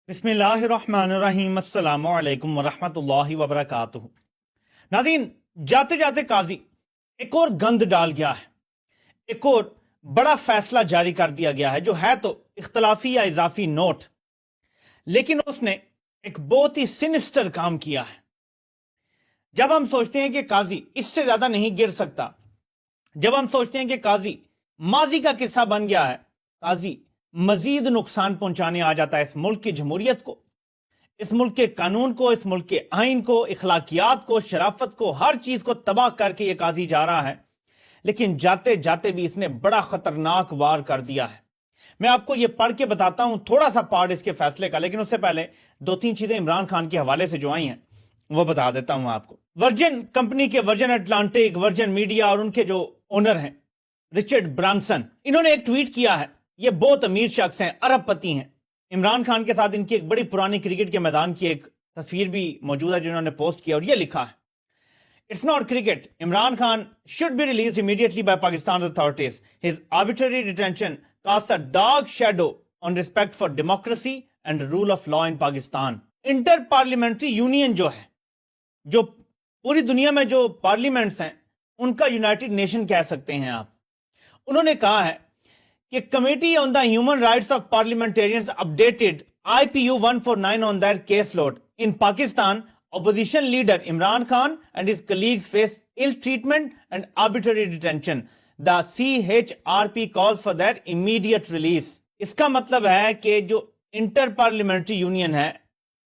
بسم اللہ الرحمن الرحیم السلام علیکم ورحمۃ اللہ وبرکاتہ۔ ناظرین، جاتے جاتے قاضی ایک اور گند ڈال گیا ہے، ایک اور بڑا فیصلہ جاری کر دیا گیا ہے جو ہے تو اختلافی یا اضافی نوٹ، لیکن اس نے ایک بہت ہی سینسٹر کام کیا ہے۔ جب ہم سوچتے ہیں کہ قاضی اس سے زیادہ نہیں گر سکتا، جب ہم سوچتے ہیں کہ قاضی ماضی کا قصہ بن گیا ہے، قاضی مزید نقصان پہنچانے آ جاتا ہے اس ملک کی جمہوریت کو، اس ملک کے قانون کو، اس ملک کے آئین کو، اخلاقیات کو، شرافت کو، ہر چیز کو تباہ کر کے یہ قاضی جا رہا ہے، لیکن جاتے جاتے بھی اس نے بڑا خطرناک وار کر دیا ہے۔ میں آپ کو یہ پڑھ کے بتاتا ہوں تھوڑا سا پارٹ اس کے فیصلے کا، لیکن اس سے پہلے دو تین چیزیں عمران خان کے حوالے سے جو آئی ہیں وہ بتا دیتا ہوں آپ کو۔ ورجن کمپنی کے ورجن اٹلانٹک، ورجن میڈیا اور ان کے جو اونر ہیں رچرڈ برانسن، انہوں نے ایک ٹویٹ کیا ہے۔ یہ بہت امیر شخص ہیں، ارب پتی ہیں۔ عمران خان کے ساتھ ان کی ایک بڑی پرانی کرکٹ کے میدان کی ایک تصویر بھی موجود ہے جنہوں نے پوسٹ کیا، اور یہ لکھا ہے: It's not cricket. Imran Khan should be released immediately by Pakistan's authorities. His arbitrary detention casts a dark shadow on respect for democracy and rule of law in Pakistan. Inter parliamentary union جو ہے، جو پوری دنیا میں جو parliaments ہیں ان کا United nation کہہ سکتے ہیں آپ، انہوں نے کہا ہے کہ committee on the human rights of parliamentarians updated IPU 149 on their caseload. In Pakistan, opposition leader Imran Khan and his colleagues face ill treatment and arbitrary detention. The CHRP calls for their immediate release. اس کا مطلب ہے کہ جو inter parliamentary union ہے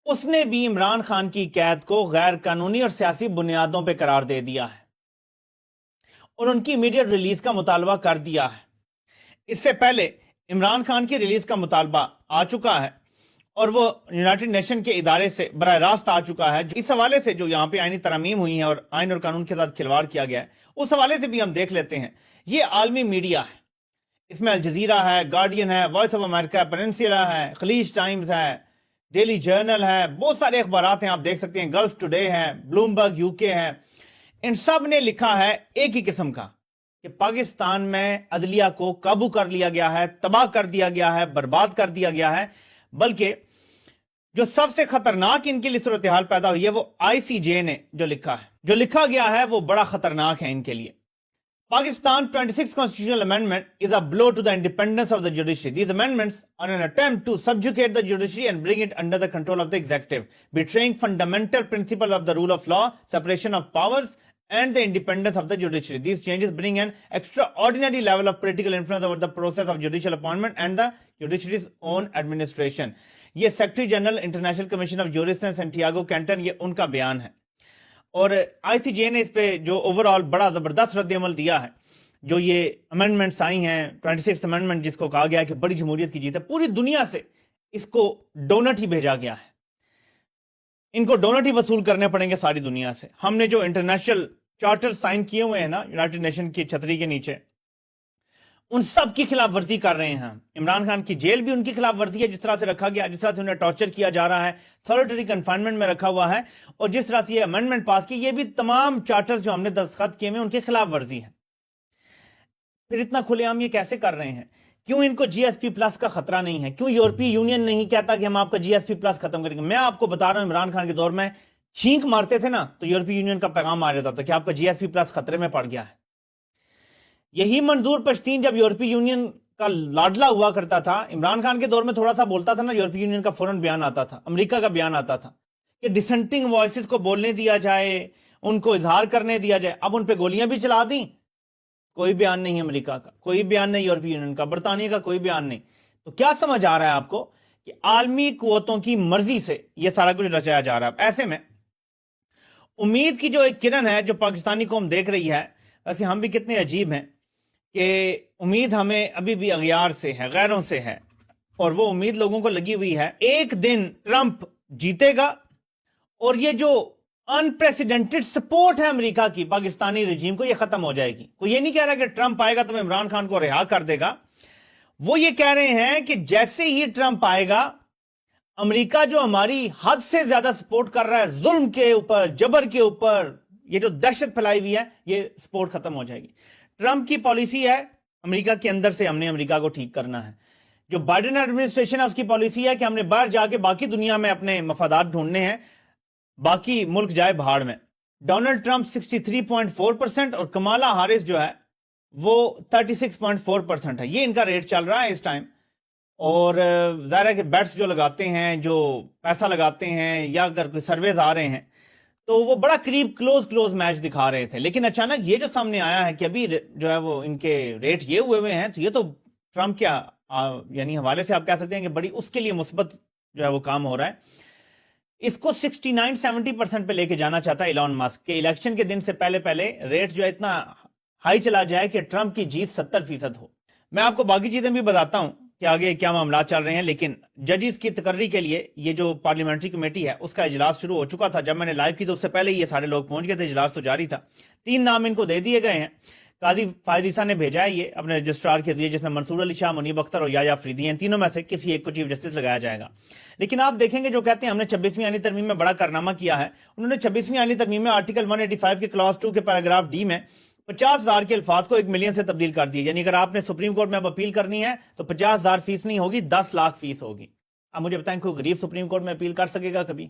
اس نے بھی عمران خان کی قید کو غیر قانونی اور سیاسی بنیادوں پہ قرار دے دیا ہے اور ان کی امیڈیٹ ریلیز کا مطالبہ کر دیا ہے۔ اس سے پہلے عمران خان کی ریلیز کا مطالبہ آ چکا ہے اور وہ یونائٹڈ نیشن کے ادارے سے براہ راست آ چکا ہے۔ اس حوالے سے جو یہاں پہ آئینی ترامیم ہوئی ہیں اور آئین اور قانون کے ساتھ کھلواڑ کیا گیا ہے، اس حوالے سے بھی ہم دیکھ لیتے ہیں۔ یہ عالمی میڈیا ہے، اس میں الجزیرہ ہے، گارڈین ہے، وائس آف امریکہ، پیننسولا ہے، خلیج ٹائمز ہے، ڈیلی جرنل ہے، بہت سارے اخبارات ہیں آپ دیکھ سکتے ہیں، گلف ٹوڈے ہے، بلومبرگ UK ہے۔ ان سب نے لکھا ہے ایک ہی قسم کا کہ پاکستان میں عدلیہ کو قابو کر لیا گیا ہے، تباہ کر دیا گیا ہے، برباد کر دیا گیا ہے۔ بلکہ جو سب سے خطرناک ان کے لیے صورتحال پیدا ہوئی ہے وہ ICJ نے جو لکھا ہے، جو لکھا گیا ہے وہ بڑا خطرناک ہے ان کے لیے۔ Pakistan 26th constitutional amendment is a blow to the independence of the judiciary. These amendments are an attempt to subjugate the judiciary and bring it under the control of the executive, betraying fundamental principles of the rule of law, separation of powers, and the independence of the judiciary. These changes bring an extraordinary level of political influence over the process of judicial appointment and the judiciary's own administration. یہ secretary general international commission of jurist ہیں Santiago canton, یہ ان کا بیان ہے۔ اور ICJ نے اس پہ جو اوور آل بڑا زبردست رد عمل دیا ہے، جو یہ امینڈمنٹس آئی ہیں 26 امینڈمنٹ جس کو کہا گیا ہے کہ بڑی جمہوریت کی جیت ہے، پوری دنیا سے اس کو ڈونٹ ہی بھیجا گیا ہے۔ ان کو ڈونٹ ہی وصول کرنے پڑیں گے ساری دنیا سے۔ ہم نے جو انٹرنیشنل چارٹر سائن کیے ہوئے ہیں نا یونائٹڈ نیشن کی چھتری کے نیچے، ان سب کی خلاف ورزی کر رہے ہیں۔ عمران خان کی جیل بھی ان کی خلاف ورزی ہے، جس طرح سے رکھا گیا، جس طرح سے انہیں ٹارچر کیا جا رہا ہے، سولٹری کنفائنمنٹ میں رکھا ہوا ہے، اور جس طرح سے یہ امینڈمنٹ پاس کی، یہ بھی تمام چارٹر جو ہم نے دستخط کیے ہیں ان کی خلاف ورزی ہے۔ پھر اتنا کھلے عام یہ کیسے کر رہے ہیں؟ کیوں ان کو GSP+ کا خطرہ نہیں ہے؟ کیوں یورپی یونین نہیں کہتا کہ ہم آپ کا GSP+ ختم کریں گے؟ میں آپ کو بتا رہا ہوں، عمران خان کے دور میں چھینک مارتے تھے نا تو یورپی یونین کا پیغام آ جاتا تھا کہ آپ کا GSP+ خطرے میں پڑ گیا ہے۔ یہی منظور پشتین جب یورپی یونین کا لاڈلا ہوا کرتا تھا، عمران خان کے دور میں تھوڑا سا بولتا تھا نا، یورپی یونین کا فوراً بیان آتا تھا، امریکہ کا بیان آتا تھا کہ ڈسنٹنگ وائسز کو بولنے دیا جائے، ان کو اظہار کرنے دیا جائے۔ اب ان پہ گولیاں بھی چلا دیں، کوئی بیان نہیں امریکہ کا، کوئی بیان نہیں یورپی یونین کا، برطانیہ کا کوئی بیان نہیں۔ تو کیا سمجھ آ رہا ہے آپ کو کہ عالمی قوتوں کی مرضی سے یہ سارا کچھ رچایا جا رہا ہے؟ ایسے میں امید کی جو ایک کرن ہے جو پاکستانی قوم دیکھ رہی ہے، ویسے ہم بھی کتنے عجیب ہیں کہ امید ہمیں ابھی بھی اغیار سے ہے، غیروں سے ہے، اور وہ امید لوگوں کو لگی ہوئی ہے ایک دن ٹرمپ جیتے گا اور یہ جو انپریسیڈنٹڈ سپورٹ ہے امریکہ کی پاکستانی رجیم کو، یہ ختم ہو جائے گی۔ کوئی یہ نہیں کہہ رہا کہ ٹرمپ آئے گا تو وہ عمران خان کو رہا کر دے گا، وہ یہ کہہ رہے ہیں کہ جیسے ہی ٹرمپ آئے گا، امریکہ جو ہماری حد سے زیادہ سپورٹ کر رہا ہے ظلم کے اوپر، جبر کے اوپر، یہ جو دہشت پھیلائی ہوئی ہے، یہ سپورٹ ختم ہو جائے گی۔ ٹرمپ کی پالیسی ہے امریکہ کے اندر سے ہم نے امریکہ کو ٹھیک کرنا ہے۔ جو بائیڈن ایڈمنسٹریشن ہے اس کی پالیسی ہے کہ ہم نے باہر جا کے باقی دنیا میں اپنے مفادات ڈھونڈنے ہیں, باقی ملک جائے بھاڑ میں. ڈونلڈ ٹرمپ 63.4% اور کمالا ہارس جو ہے وہ 36.4% ہے. یہ ان کا ریٹ چل رہا ہے اس ٹائم. اور ظاہر ہے کہ بیٹس جو لگاتے ہیں, جو پیسہ لگاتے ہیں, یا اگر کوئی سرویز آ رہے ہیں تو وہ بڑا قریب کلوز میچ دکھا رہے تھے. لیکن اچانک یہ جو سامنے آیا ہے کہ ابھی جو ہے وہ ان کے ریٹ یہ ہوئے ہیں, تو یہ تو ٹرمپ کیا یعنی حوالے سے آپ کہہ سکتے ہیں کہ بڑی اس کے لیے مثبت جو ہے وہ کام ہو رہا ہے. اس کو 69-70% پہ لے کے جانا چاہتا ہے ایلون مسک کہ الیکشن کے دن سے پہلے ریٹ جو ہے اتنا ہائی چلا جائے کہ ٹرمپ کی جیت 70% ہو. میں آپ کو باقی چیزیں بھی بتاتا ہوں کہ آگے کیا معاملات چل رہے ہیں. لیکن ججز کی تقرری کے لیے یہ جو پارلیمنٹری کمیٹی ہے اس کا اجلاس شروع ہو چکا تھا. جب میں نے لائیو کی تو اس سے پہلے یہ سارے لوگ پہنچ گئے تھے, اجلاس تو جاری تھا. 3 نام ان کو دے دیے گئے ہیں. قاضی فائز عیسیٰ نے بھیجا ہے یہ اپنے رجسٹرار کے ذریعے, جس میں منصور علی شاہ, منیب اختر اور یحییٰ افریدی ہیں. تینوں میں سے کسی ایک کو چیف جسٹس لگایا جائے گا. لیکن آپ دیکھیں گے جو کہتے ہیں ہم نے 26ویں آئینی ترمیم میں بڑا کارنامہ کیا ہے, انہوں نے 26ویں آئینی ترمیم میں آرٹیکل 185 کے کلاس 2 کے پیراگراف ڈی میں 50,000 کے الفاظ کو 1 ملین سے تبدیل کر دیے. یعنی اگر آپ نے سپریم کورٹ میں اب اپیل کرنی ہے تو 50,000 فیس نہیں ہوگی, 10 لاکھ فیس ہوگی. اب مجھے بتائیں کوئی غریب سپریم کورٹ میں اپیل کر سکے گا کبھی؟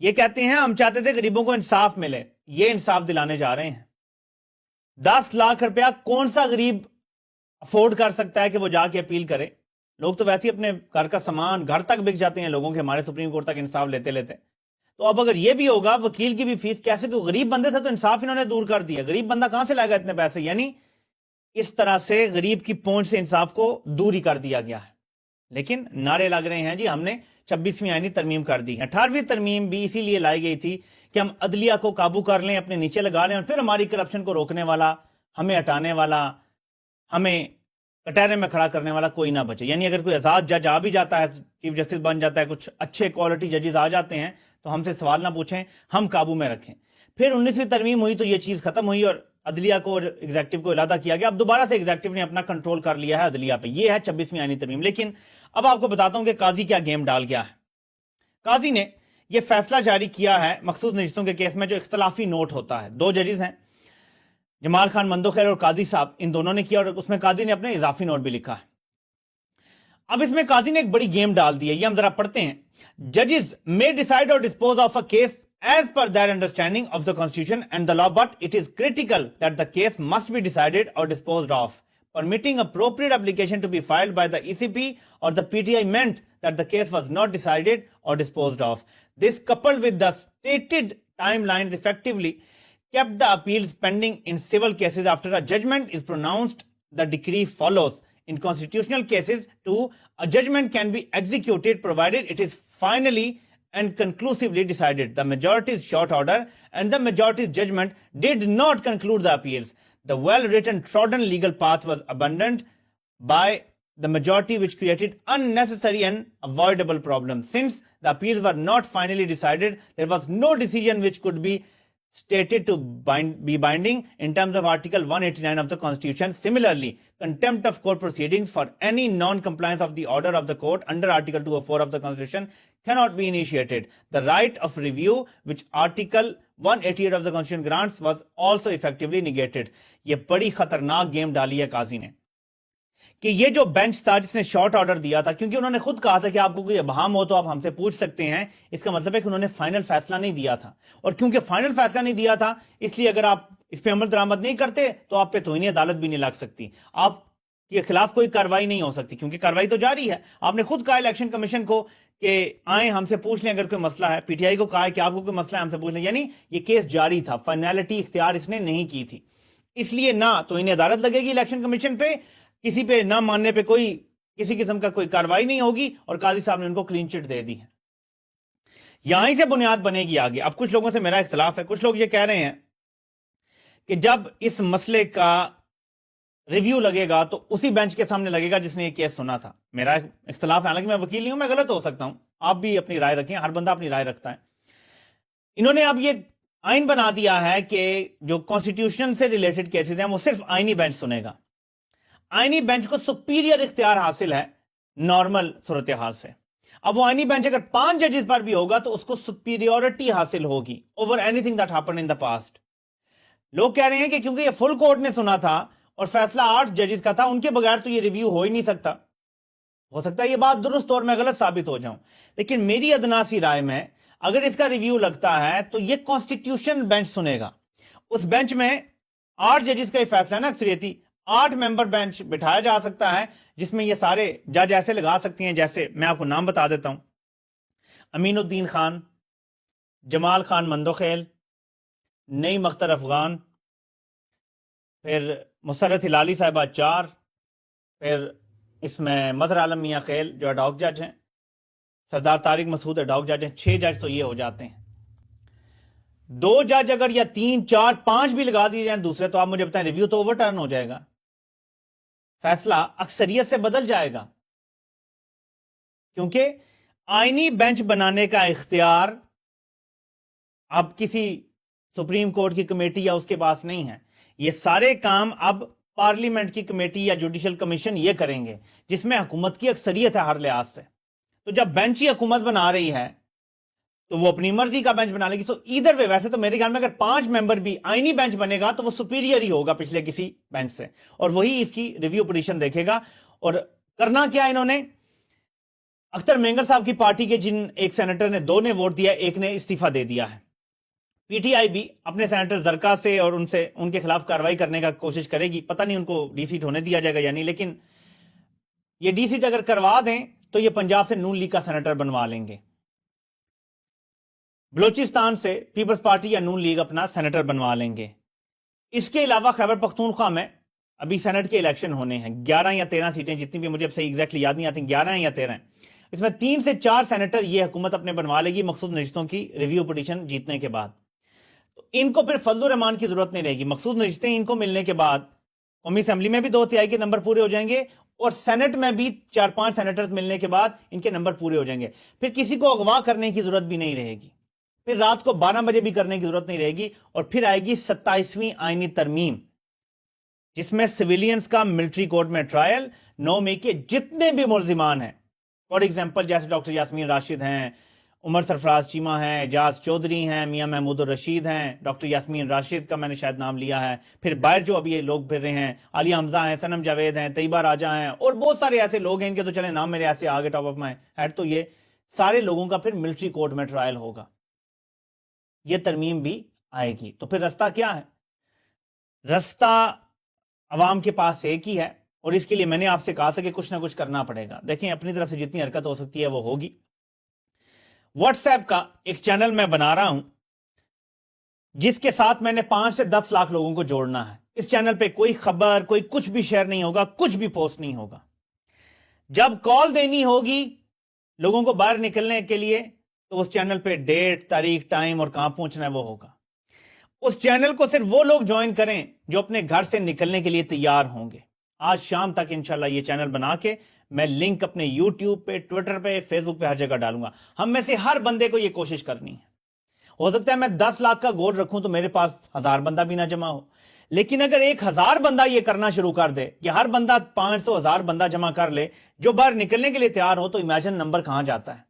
یہ کہتے ہیں ہم چاہتے تھے غریبوں کو انصاف ملے, یہ انصاف دلانے جا رہے ہیں. 10 لاکھ روپیہ کون سا غریب افورڈ کر سکتا ہے کہ وہ جا کے اپیل کرے؟ لوگ تو ویسے ہی اپنے گھر کا سامان گھر تک بک جاتے ہیں لوگوں کے, ہمارے سپریم کورٹ تک انصاف لیتے لیتے. تو اب اگر یہ بھی ہوگا, وکیل کی بھی فیس کیسے, کہ غریب بندے سے تو انصاف انہوں نے دور کر دیا, غریب بندہ کہاں سے لائے گا اتنے پیسے؟ یعنی اس طرح سے غریب کی پہنچ سے انصاف کو دور ہی کر دیا گیا ہے. لیکن نعرے لگ رہے ہیں جی ہم نے 26ویں آئینی ترمیم کر دی. 18ویں ترمیم بھی اسی لیے لائی گئی تھی کہ ہم عدلیہ کو قابو کر لیں, اپنے نیچے لگا لیں, اور پھر ہماری کرپشن کو روکنے والا, ہمیں ہٹانے والا, ہمیں کٹہرے میں کھڑا کرنے والا کوئی نہ بچے. یعنی اگر کوئی آزاد جج آ بھی جاتا ہے, چیف جسٹس بن جاتا ہے, کچھ اچھے کوالٹی ججز آ جاتے ہیں, تو ہم سے سوال نہ پوچھیں, ہم قابو میں رکھیں. پھر 19ویں ترمیم ہوئی تو یہ چیز ختم ہوئی اور عدلیہ کو اور ایگزیکٹو کو علیحدہ کیا گیا. اب دوبارہ سے ایگزیکٹو نے اپنا کنٹرول کر لیا ہے عدلیہ پہ. یہ ہے 26ویں آئینی ترمیم. لیکن اب آپ کو بتاتا ہوں کہ قاضی کیا گیم ڈال گیا ہے. قاضی نے یہ فیصلہ جاری کیا ہے مخصوص نشستوں کے کیس میں جو اختلافی نوٹ ہوتا ہے. 2 ججز ہیں, جمال خان مندوخیل اور قاضی صاحب, ان دونوں نے کیا, اور اس میں قاضی نے اپنے اضافی نوٹ بھی لکھا ہے. اب اس میں قاضی نے ایک بڑی گیم ڈال دی ہے, یہ ہم ذرا پڑھتے ہیں. ججز may decide or dispose of a case as per their understanding of the constitution and the law, but it is critical that the case must be decided or disposed of. Permitting appropriate application to be filed by the ECP or the PTI meant that the case was not decided or disposed of. This, coupled with the stated timelines, effectively kept the appeals pending in civil cases. After a judgment is pronounced, the decree follows. In constitutional cases, too, a judgment can be executed provided it is finally and conclusively decided. The majority's short order and the majority's judgment did not conclude the appeals. The well-written, trodden legal path was abandoned by the majority, which created unnecessary and avoidable problems. Since the appeals were not finally decided, there was no decision which could be stated to be binding in terms of Article 189 of the Constitution. Similarly, contempt of court proceedings for any non-compliance of the order of the court under Article 204 of the Constitution cannot be initiated. The right of review, which Article 188 of the Constitution grants, was also effectively negated. یہ بڑی خطرناک game ڈالی ہے قاضی نے کہ یہ جو bench تھا جس نے شارٹ آرڈر دیا تھا, کیونکہ انہوں نے خود کہا تھا کہ آپ کو کوئی ابہام ہو تو آپ ہم سے پوچھ سکتے ہیں, اس کا مطلب ہے کہ انہوں نے فائنل فیصلہ نہیں دیا تھا, اور کیونکہ فائنل فیصلہ نہیں دیا تھا اس لیے اگر آپ اس پہ عمل درآمد نہیں کرتے تو آپ پہ توہین عدالت بھی نہیں لگ سکتی, آپ کے خلاف کوئی کارروائی نہیں ہو سکتی, کیونکہ کارروائی تو جاری ہے. آپ نے خود کہا الیکشن کمیشن کو کہ آئیں ہم سے پوچھ لیں اگر کوئی مسئلہ ہے, پی ٹی آئی کو کہا ہے کہ آپ کو کوئی مسئلہ ہے ہم سے پوچھ لیں. یعنی یہ کیس جاری تھا, فائنلٹی اختیار اس نے نہیں کی تھی, اس لیے نہ توہین عدالت لگے گی الیکشن کمیشن پہ, کسی پہ نہ ماننے پہ کوئی کسی قسم کا کوئی کارروائی نہیں ہوگی, اور قاضی صاحب نے ان کو کلین چٹ دے دی ہے. یہیں سے بنیاد بنے گی آگے. اب کچھ لوگوں سے میرا اختلاف ہے, کچھ لوگ یہ کہہ رہے ہیں کہ جب اس مسئلے کا ریویو لگے گا تو اسی بینچ کے سامنے لگے گا جس نے یہ کیس سنا تھا. میرا اختلاف ہے, حالانکہ میں وکیل نہیں ہوں, میں غلط ہو سکتا ہوں, آپ بھی اپنی رائے رکھیں, ہر بندہ اپنی رائے رکھتا ہے. انہوں نے اب یہ آئین بنا دیا ہے کہ جو کانسٹیٹیوشن سے ریلیٹڈ کیسز ہیں وہ صرف آئینی بینچ سنے گا. آئینی بینچ کو سپیریئر اختیار حاصل ہے نارمل صورتحال سے. اب وہ آئینی بینچ اگر 5 ججز پر بھی ہوگا تو اس کو سپیریورٹی حاصل ہوگی over any thing that happen in the past. لوگ کہہ رہے ہیں کہ کیونکہ یہ فل کورٹ نے سنا تھا اور فیصلہ 8 ججز کا تھا, ان کے بغیر تو یہ ریویو ہو ہی نہیں سکتا. ہو سکتا ہے یہ بات درست اور میں غلط ثابت ہو جاؤں، لیکن میری ادنا سی رائے میں اگر اس کا ریویو لگتا ہے تو یہ کانسٹیٹیوشن بینچ سنے گا. اس بینچ میں 8 ججز کا یہ فیصلہ ہے نا، اکثریتی 8 ممبر بینچ بٹھایا جا سکتا ہے، جس میں یہ سارے جج ایسے لگا سکتی ہیں جیسے میں آپ کو نام بتا دیتا ہوں: امین الدین خان، جمال خان مندوخیل، نعیم اختر افغان، پھر مسرت ہلالی صاحبہ 4، پھر اس میں مظہر عالم میاں خیل جو ایڈ ہاک جج ہیں، سردار طارق مسعود ایڈ ہاک جج ہیں. 6 جج تو یہ ہو جاتے ہیں. 2 جج اگر یا 3 4 5 بھی لگا دیے جائیں دوسرے، تو آپ مجھے بتائیں ریویو تو اوور ٹرن ہو جائے گا، فیصلہ اکثریت سے بدل جائے گا. کیونکہ آئینی بینچ بنانے کا اختیار اب کسی سپریم کورٹ کی کمیٹی یا اس کے پاس نہیں ہے. یہ سارے کام اب پارلیمنٹ کی کمیٹی یا جوڈیشل کمیشن یہ کریں گے، جس میں حکومت کی اکثریت ہے ہر لحاظ سے. تو جب بینچ ہی حکومت بنا رہی ہے تو وہ اپنی مرضی کا بینچ بنا لے گی. سو ایدر وے، ویسے تو میرے خیال میں اگر 5 ممبر بھی آئینی بینچ بنے گا تو وہ سپیریئر ہی ہوگا پچھلے کسی بینچ سے، اور وہی اس کی ریویو پٹیشن دیکھے گا. اور کرنا کیا انہوں نے، اختر مینگل صاحب کی پارٹی کے جن ایک سینیٹر نے 2 نے ووٹ دیا، ایک نے استعفیٰ دے دیا ہے. پی ٹی آئی بھی اپنے سینیٹر زرکا سے اور ان کے خلاف کارروائی کرنے کا کوشش کرے گی. پتہ نہیں ان کو ڈی سیٹ ہونے دیا جائے گا یا نہیں، لیکن یہ ڈی سیٹ اگر کروا دیں تو یہ پنجاب سے نون لیگ کا سینیٹر بنوا لیں گے، بلوچستان سے پیپلز پارٹی یا نون لیگ اپنا سینیٹر بنوا لیں گے. اس کے علاوہ خیبر پختونخوا میں ابھی سینٹ کے الیکشن ہونے ہیں، 11 یا 13 سیٹیں، جتنی بھی مجھے اب صحیح ایگزیکٹلی یاد نہیں آتی، 11 ہیں یا 13 ہیں. اس میں 3 سے 4 سینیٹر یہ حکومت اپنے بنوا لے گی مخصوص نشستوں کی ریویو پٹیشن جیتنے کے بعد. تو ان کو پھر فضل الرحمان کی ضرورت نہیں رہے گی. مخصوص نشستیں ان کو ملنے کے بعد قومی اسمبلی میں بھی 2/3 کے نمبر پورے ہو جائیں گے، اور سینٹ میں بھی 4-5 سینیٹرز ملنے کے بعد ان کے نمبر پورے ہو جائیں گے. پھر کسی کو اغوا کرنے کی ضرورت بھی نہیں رہے گی، پھر رات کو 12 بجے بھی کرنے کی ضرورت نہیں رہے گی. اور پھر آئے گی 27ویں آئینی ترمیم، جس میں سویلینز کا ملٹری کورٹ میں ٹرائل، 9 مئی کے جتنے بھی ملزمان ہیں، فار ایگزامپل جیسے ڈاکٹر یاسمین راشد ہیں، عمر سرفراز چیمہ ہیں، اعجاز چودھری ہیں، میاں محمود الرشید ہیں، ڈاکٹر یاسمین راشد کا میں نے شاید نام لیا ہے، پھر باہر جو ابھی یہ لوگ پھر رہے ہیں، عالیہ حمزہ ہیں، صنم جاوید ہیں، طیبہ راجہ ہیں، اور بہت سارے ایسے لوگ ہیں، ان کے تو چلے نام میرے ایسے آگے ٹاپ آف مائی ہیڈ. تو یہ سارے لوگوں کا پھر ملٹری کورٹ میں ٹرائل ہوگا. یہ ترمیم بھی آئے گی. تو پھر رستہ کیا ہے؟ رستہ عوام کے پاس ایک ہی ہے، اور اس کے لیے میں نے آپ سے کہا تھا کہ کچھ نہ کچھ کرنا پڑے گا. دیکھیں اپنی طرف سے جتنی حرکت ہو سکتی ہے وہ ہوگی. واٹس ایپ کا ایک چینل میں بنا رہا ہوں جس کے ساتھ میں نے 5 سے 10 لاکھ لوگوں کو جوڑنا ہے. اس چینل پہ کوئی خبر، کوئی کچھ بھی شیئر نہیں ہوگا، کچھ بھی پوسٹ نہیں ہوگا. جب کال دینی ہوگی لوگوں کو باہر نکلنے کے لیے تو اس چینل پہ ڈیٹ، تاریخ، ٹائم اور کہاں پہنچنا ہے وہ ہوگا. اس چینل کو صرف وہ لوگ جوائن کریں جو اپنے گھر سے نکلنے کے لیے تیار ہوں گے. آج شام تک انشاءاللہ یہ چینل بنا کے میں لنک اپنے یوٹیوب پہ، ٹویٹر پہ، فیس بک پہ ہر جگہ ڈالوں گا. ہم میں سے ہر بندے کو یہ کوشش کرنی ہے. ہو سکتا ہے میں 10 لاکھ کا گول رکھوں تو میرے پاس 1000 بندہ بھی نہ جمع ہو، لیکن اگر 1000 بندہ یہ کرنا شروع کر دے کہ ہر بندہ 500 1000 بندہ جمع کر لے جو باہر نکلنے کے لیے تیار ہو، تو امیجن نمبر کہاں جاتا ہے.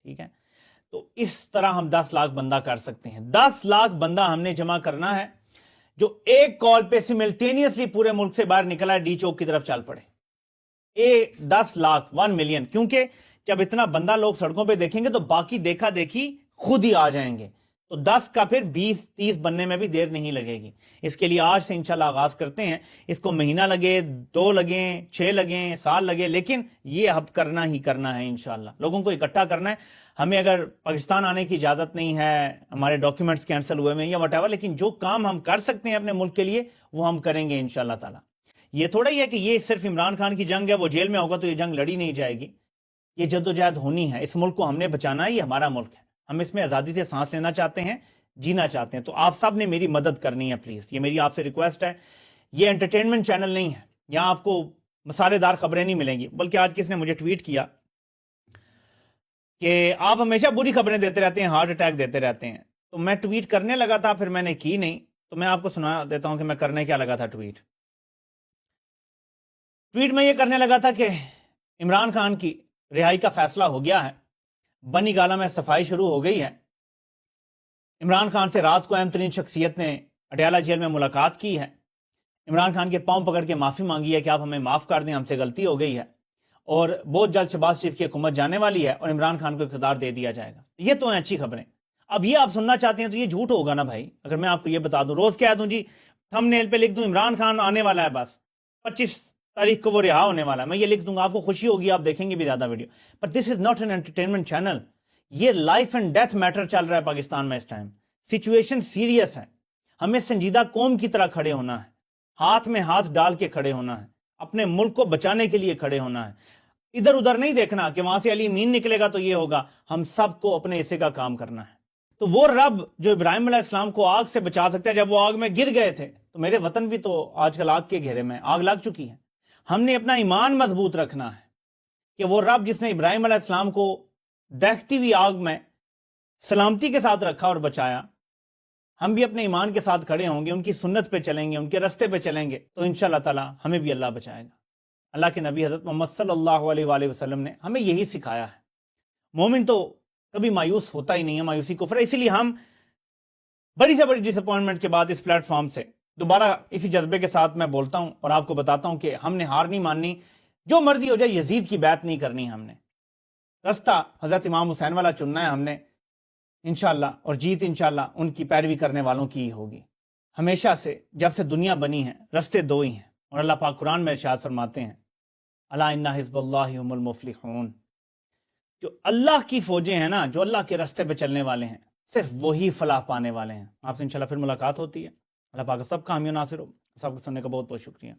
ٹھیک ہے، تو اس طرح ہم 10 لاکھ بندہ کر سکتے ہیں. 10 لاکھ بندہ ہم نے جمع کرنا ہے جو ایک کال پہ سیملٹینیسلی پورے ملک سے باہر نکلا ہے، ڈی چوک کی طرف چل پڑے. 10 لاکھ 1 ملین. کیونکہ جب اتنا بندہ لوگ سڑکوں پہ دیکھیں گے تو باقی دیکھا دیکھی خود ہی آ جائیں گے. تو 10 کا پھر 20-30 بننے میں بھی دیر نہیں لگے گی. اس کے لیے آج سے انشاءاللہ آغاز کرتے ہیں. اس کو مہینہ لگے، 2 لگیں، 6 لگیں، سال لگے، لیکن یہ اب کرنا ہی کرنا ہے انشاءاللہ. لوگوں کو اکٹھا کرنا ہے. ہمیں اگر پاکستان آنے کی اجازت نہیں ہے، ہمارے ڈاکیومنٹس کینسل ہوئے ہیں یا وٹ ایور، لیکن جو کام ہم کر سکتے ہیں اپنے ملک کے لیے وہ ہم کریں گے انشاءاللہ تعالی. یہ تھوڑا ہی ہے کہ یہ صرف عمران خان کی جنگ ہے، وہ جیل میں ہوگا تو یہ جنگ لڑی نہیں جائے گی. یہ جدوجہد ہونی ہے. اس ملک کو ہم نے بچانا ہے، یہ ہمارا ملک ہے. ہم اس میں آزادی سے سانس لینا چاہتے ہیں، جینا چاہتے ہیں. تو آپ سب نے میری مدد کرنی ہے پلیز. یہ میری آپ سے ریکویسٹ ہے. یہ انٹرٹینمنٹ چینل نہیں ہے، یہاں آپ کو مسالے دار خبریں نہیں ملیں گی. بلکہ آج کس نے مجھے ٹویٹ کیا کہ آپ ہمیشہ بری خبریں دیتے رہتے ہیں، ہارٹ اٹیک دیتے رہتے ہیں. تو میں ٹویٹ کرنے لگا تھا، پھر میں نے کی نہیں. تو میں آپ کو سنا دیتا ہوں کہ میں کرنے کیا لگا تھا. ٹویٹ میں یہ کرنے لگا تھا کہ عمران خان کی رہائی کا فیصلہ ہو گیا ہے، بنی گالہ میں صفائی شروع ہو گئی ہے. عمران خان سے رات کو اہم ترین شخصیت نے اڈیالہ جیل میں ملاقات کی ہے. عمران خان کے پاؤں پکڑ کے معافی مانگی ہے کہ آپ ہمیں معاف کر دیں، ہم سے غلطی ہو گئی ہے، اور بہت جلد شہباز شریف کی حکومت جانے والی ہے اور عمران خان کو اقتدار دے دیا جائے گا۔ یہ تو ہیں اچھی خبریں۔ اب یہ آپ سننا چاہتے ہیں تو یہ جھوٹ ہوگا نا بھائی، اگر میں آپ کو یہ بتا دوں، روز کہہ دوں جی تھم نیل پہ لکھ دوں عمران خان آنے والا ہے، بس 25 تاریخ کو وہ رہا ہونے والا ہے، میں یہ لکھ دوں گا، آپ کو خوشی ہوگی، آپ دیکھیں گے بھی زیادہ video. But this is not an entertainment channel, یہ لائف اینڈ ڈیتھ میٹر چل رہا ہے پاکستان میں اس ٹائم، سچویشن سیریس ہے، ہمیں سنجیدہ قوم کی طرح کھڑے ہونا ہے، ہاتھ میں ہاتھ ڈال کے کھڑے ہونا ہے، اپنے ملک کو بچانے کے لیے کھڑے ہونا ہے، ادھر ادھر نہیں دیکھنا کہ وہاں سے علی امین نکلے گا تو یہ ہوگا، ہم سب کو اپنے حصے کا کام کرنا ہے۔ تو وہ رب جو ابراہیم علیہ السلام کو آگ سے بچا سکتا ہے، جب وہ آگ میں گر گئے تھے تو میرے وطن بھی تو آج کل آگ کے گھیرے میں، آگ لگ چکی ہے، ہم نے اپنا ایمان مضبوط رکھنا ہے کہ وہ رب جس نے ابراہیم علیہ السلام کو دہتی ہوئی آگ میں سلامتی کے ساتھ رکھا اور بچایا، ہم بھی اپنے ایمان کے ساتھ کھڑے ہوں گے، ان کی سنت پہ چلیں گے، ان کے رستے پہ چلیں گے، تو انشاءاللہ تعالی ہمیں بھی اللہ بچائے گا۔ اللہ کے نبی حضرت محمد صلی اللہ علیہ وآلہ وسلم نے ہمیں یہی سکھایا ہے۔ مومن تو کبھی مایوس ہوتا ہی نہیں ہے، مایوسی کفر ہے۔ اسی لیے ہم بڑی سے بڑی ڈس اپوائنٹمنٹ کے بعد اس پلیٹ فارم سے دوبارہ اسی جذبے کے ساتھ میں بولتا ہوں اور آپ کو بتاتا ہوں کہ ہم نے ہار نہیں ماننی، جو مرضی ہو جائے، یزید کی بیعت نہیں کرنی، ہم نے رستہ حضرت امام حسین والا چننا ہے ہم نے انشاءاللہ، اور جیت انشاءاللہ ان کی پیروی کرنے والوں کی ہی ہوگی۔ ہمیشہ سے جب سے دنیا بنی ہے رستے دو ہی ہیں، اور اللہ پاک قرآن میں ارشاد فرماتے ہیں الا ان حزب اللہ هم المفلحون، جو اللہ کی فوجیں ہیں نا، جو اللہ کے رستے پہ چلنے والے ہیں، صرف وہی فلاح پانے والے ہیں۔ آپ سے انشاءاللہ پھر ملاقات ہوتی ہے۔ اللہ پاک سب کا حامی و ناصر ہو۔ سب کو سننے کا بہت بہت شکریہ۔